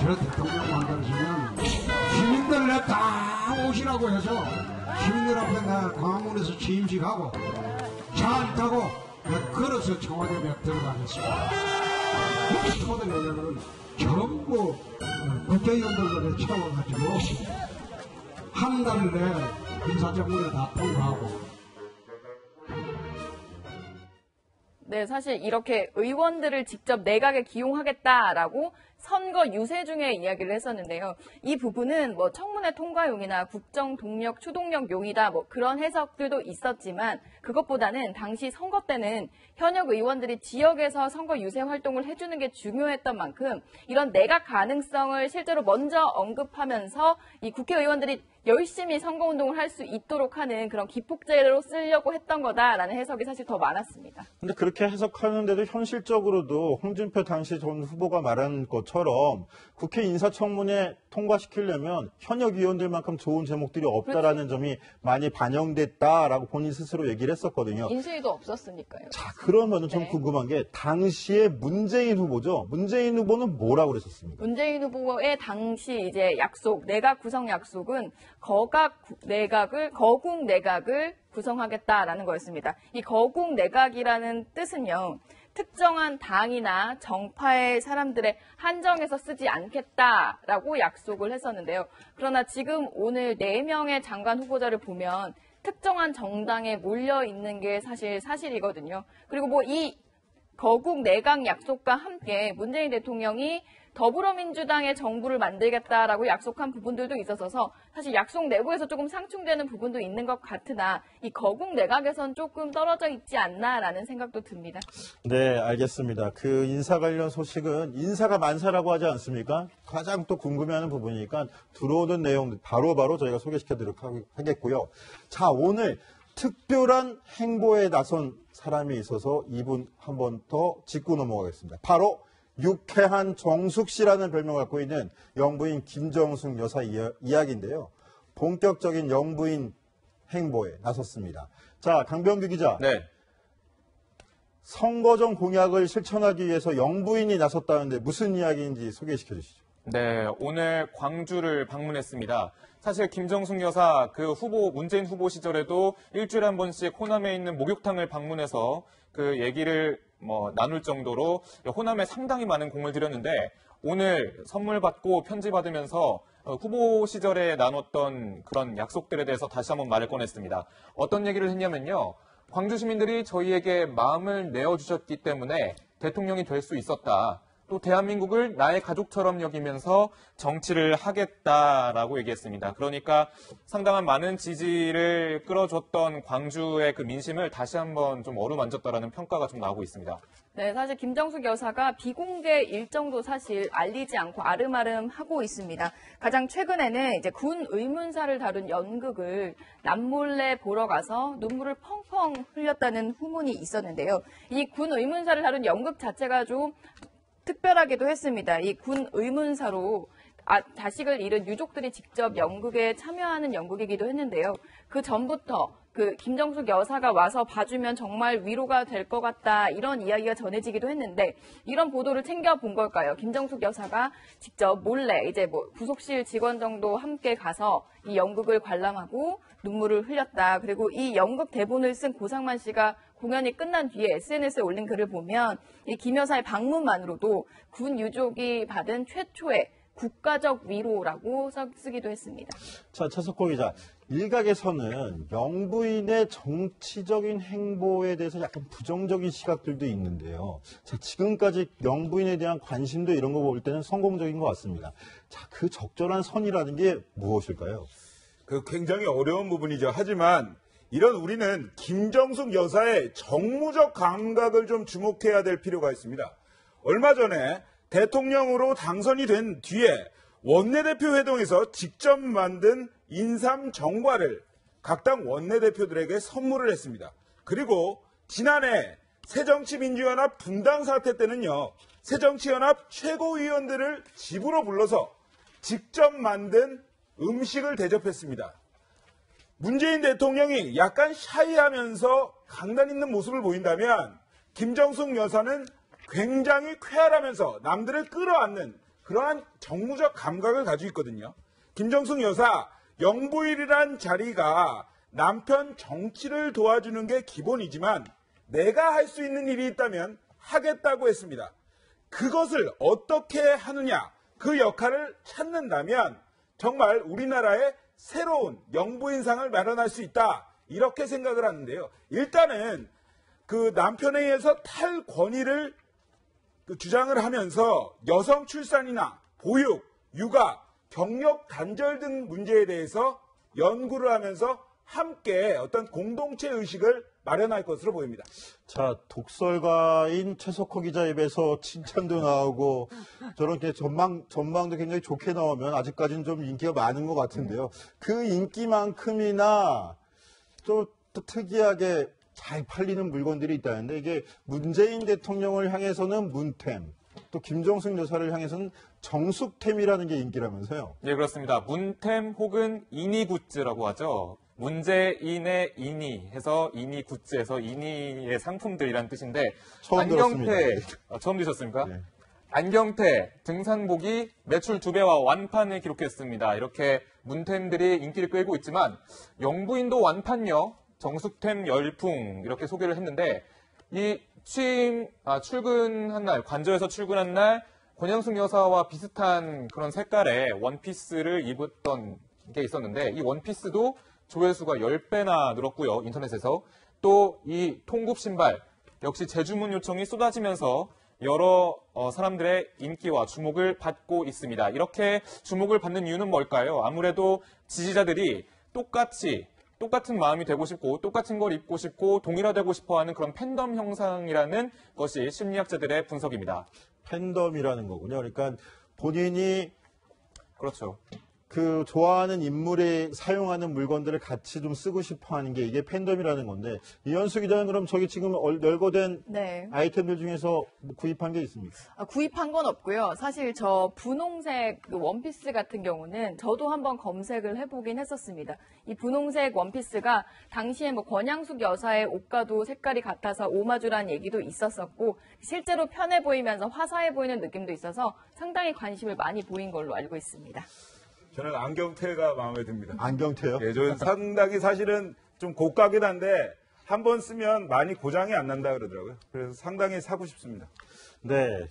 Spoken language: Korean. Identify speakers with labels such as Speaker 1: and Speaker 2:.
Speaker 1: 저 대통령 만들어지면 시민들 다 오시라고 해서 시민들 앞에 나 광화문에서 취임식하고 차 타고 걸어서 청와대에 들어가겠습니다. 청와대 내려는 전부 국회의원들로 채워가지고 한 달 내에 인사청문회 다 통과하고.
Speaker 2: 네, 사실 이렇게 의원들을 직접 내각에 기용하겠다라고 선거 유세 중에 이야기를 했었는데요. 이 부분은 뭐 청문회 통과용이나 국정 동력 추동력용이다 뭐 그런 해석들도 있었지만 그것보다는 당시 선거 때는 현역 의원들이 지역에서 선거 유세 활동을 해주는 게 중요했던 만큼 이런 내각 가능성을 실제로 먼저 언급하면서 이 국회의원들이 열심히 선거운동을 할 수 있도록 하는 그런 기폭제로 쓰려고 했던 거다라는 해석이 사실 더 많았습니다.
Speaker 3: 근데 그렇게 해석하는데도 현실적으로도 홍준표 당시 전 후보가 말한 것처럼 국회 인사청문회 통과시키려면 현역 의원들만큼 좋은 제목들이 없다라는 점이 많이 반영됐다라고 본인 스스로 얘기를 했었거든요.
Speaker 2: 인수위도 없었으니까요.
Speaker 3: 자, 그러면은 좀 궁금한 게 당시에 문재인 후보죠. 문재인 후보는 뭐라고 그랬었습니까?
Speaker 2: 문재인 후보의 당시 이제 약속, 내각 구성 약속은 거국 내각을 구성하겠다라는 거였습니다. 이 거국 내각이라는 뜻은요. 특정한 당이나 정파의 사람들의 한정해서 쓰지 않겠다라고 약속을 했었는데요. 그러나 지금 오늘 4명의 장관 후보자를 보면 특정한 정당에 몰려 있는 게 사실이거든요. 그리고 뭐 이 거국 내각 약속과 함께 문재인 대통령이 더불어민주당의 정부를 만들겠다라고 약속한 부분들도 있어서 사실 약속 내부에서 조금 상충되는 부분도 있는 것 같으나 이 거국 내각에선 조금 떨어져 있지 않나라는 생각도 듭니다.
Speaker 3: 네, 알겠습니다. 그 인사 관련 소식은 인사가 만사라고 하지 않습니까? 가장 또 궁금해하는 부분이니까 들어오는 내용 바로바로 저희가 소개시켜드리도록 하겠고요. 자, 오늘 특별한 행보에 나선 사람이 있어서 이분 한 번 더 짚고 넘어가겠습니다. 바로 유쾌한 정숙 씨라는 별명을 갖고 있는 영부인 김정숙 여사 이야기인데요. 본격적인 영부인 행보에 나섰습니다. 자, 강병규 기자.
Speaker 4: 네.
Speaker 3: 선거전 공약을 실천하기 위해서 영부인이 나섰다는데 무슨 이야기인지 소개시켜 주시죠.
Speaker 4: 네, 오늘 광주를 방문했습니다. 사실 김정숙 여사 문재인 후보 시절에도 일주일에 한 번씩 호남에 있는 목욕탕을 방문해서 그 얘기를 나눌 정도로 호남에 상당히 많은 공을 들였는데 오늘 선물 받고 편지 받으면서 후보 시절에 나눴던 그런 약속들에 대해서 다시 한번 말을 꺼냈습니다. 어떤 얘기를 했냐면요. 광주 시민들이 저희에게 마음을 내어주셨기 때문에 대통령이 될 수 있었다. 또 대한민국을 나의 가족처럼 여기면서 정치를 하겠다라고 얘기했습니다. 그러니까 상당한 많은 지지를 끌어줬던 광주의 그 민심을 다시 한번 좀 어루만졌다라는 평가가 좀 나오고 있습니다.
Speaker 2: 네, 사실 김정숙 여사가 비공개 일정도 사실 알리지 않고 아름아름 하고 있습니다. 가장 최근에는 이제 군 의문사를 다룬 연극을 남몰래 보러 가서 눈물을 펑펑 흘렸다는 후문이 있었는데요. 이 군 의문사를 다룬 연극 자체가 좀 특별하기도 했습니다. 이 군 의문사로 자식을 잃은 유족들이 직접 연극에 참여하는 연극이기도 했는데요. 그 전부터 김정숙 여사가 와서 봐주면 정말 위로가 될 것 같다 이런 이야기가 전해지기도 했는데 이런 보도를 챙겨본 걸까요? 김정숙 여사가 직접 몰래 이제 부속실 직원 정도 함께 가서 이 연극을 관람하고 눈물을 흘렸다. 그리고 이 연극 대본을 쓴 고상만 씨가 공연이 끝난 뒤에 SNS에 올린 글을 보면 이 김 여사의 방문만으로도 군 유족이 받은 최초의 국가적 위로라고 쓰기도 했습니다.
Speaker 3: 자, 차석호 기자. 일각에서는 영부인의 정치적인 행보에 대해서 약간 부정적인 시각들도 있는데요. 자, 지금까지 영부인에 대한 관심도 이런 거 볼 때는 성공적인 것 같습니다. 자, 그 적절한 선이라는 게 무엇일까요?
Speaker 5: 굉장히 어려운 부분이죠. 하지만 우리는 김정숙 여사의 정무적 감각을 좀 주목해야 될 필요가 있습니다. 얼마 전에 대통령으로 당선이 된 뒤에 원내대표 회동에서 직접 만든 인삼 정과를 각 당 원내대표들에게 선물을 했습니다. 그리고 지난해 새정치민주연합 분당 사태 때는요. 새정치연합 최고위원들을 집으로 불러서 직접 만든 음식을 대접했습니다. 문재인 대통령이 약간 샤이하면서 강단 있는 모습을 보인다면 김정숙 여사는 굉장히 쾌활하면서 남들을 끌어안는 그러한 정무적 감각을 가지고 있거든요. 김정숙 여사, 영부인이란 자리가 남편 정치를 도와주는 게 기본이지만 내가 할 수 있는 일이 있다면 하겠다고 했습니다. 그것을 어떻게 하느냐, 그 역할을 찾는다면 정말 우리나라의 새로운 영부인상을 마련할 수 있다, 이렇게 생각을 하는데요. 일단은 그 남편에 의해서 탈권위를 주장을 하면서 여성 출산이나 보육, 육아, 경력 단절 등 문제에 대해서 연구를 하면서 함께 어떤 공동체 의식을 마련할 것으로 보입니다.
Speaker 3: 자, 독설가인 최석호 기자 입에서 칭찬도 나오고 저렇게 전망도 굉장히 좋게 나오면 아직까지는 좀 인기가 많은 것 같은데요. 그 인기만큼이나 또 특이하게 잘 팔리는 물건들이 있다는데, 이게 문재인 대통령을 향해서는 문템, 또 김정숙 여사를 향해서는 정숙템이라는 게 인기라면서요.
Speaker 4: 네, 그렇습니다. 문템 혹은 이니굿즈라고 하죠. 문재인의 이니 해서 이니 굿즈에서 이니의 상품들이라는 뜻인데,
Speaker 3: 처음 들었습니다.
Speaker 4: 처음 드셨습니까?
Speaker 3: 네.
Speaker 4: 안경테 등산복이 매출 2배와 완판을 기록했습니다. 이렇게 문템들이 인기를 끌고 있지만 영부인도 완판요, 정숙템 열풍, 이렇게 소개를 했는데, 이 출근한 날, 관저에서 출근한 날 권양숙 여사와 비슷한 그런 색깔의 원피스를 입었던 게 있었는데, 이 원피스도 조회수가 10배나 늘었고요, 인터넷에서. 또 이 통굽 신발 역시 재주문 요청이 쏟아지면서 여러 사람들의 인기와 주목을 받고 있습니다. 이렇게 주목을 받는 이유는 뭘까요? 아무래도 지지자들이 똑같은 마음이 되고 싶고 똑같은 걸 입고 싶고 동일화되고 싶어하는 그런 팬덤 형상이라는 것이 심리학자들의 분석입니다.
Speaker 3: 팬덤이라는 거군요. 그러니까 본인이
Speaker 4: 그렇죠.
Speaker 3: 그 좋아하는 인물이 사용하는 물건들을 같이 좀 쓰고 싶어 하는 게 이게 팬덤이라는 건데, 이현수 기자는 그럼 저기 지금 열거된
Speaker 2: 네.
Speaker 3: 아이템들 중에서 구입한 게 있습니까?
Speaker 2: 구입한 건 없고요. 사실 저 분홍색 그 원피스 같은 경우는 저도 한번 검색을 해보긴 했었습니다. 이 분홍색 원피스가 당시에 뭐 권양숙 여사의 옷과도 색깔이 같아서 오마주라는 얘기도 있었었고, 실제로 편해 보이면서 화사해 보이는 느낌도 있어서 상당히 관심을 많이 보인 걸로 알고 있습니다.
Speaker 5: 저는 안경테가 마음에 듭니다.
Speaker 3: 안경테요?
Speaker 5: 예, 저는 상당히 사실은 좀 고가긴 한데 한 번 쓰면 많이 고장이 안 난다 그러더라고요. 그래서 상당히 사고 싶습니다.
Speaker 3: 네.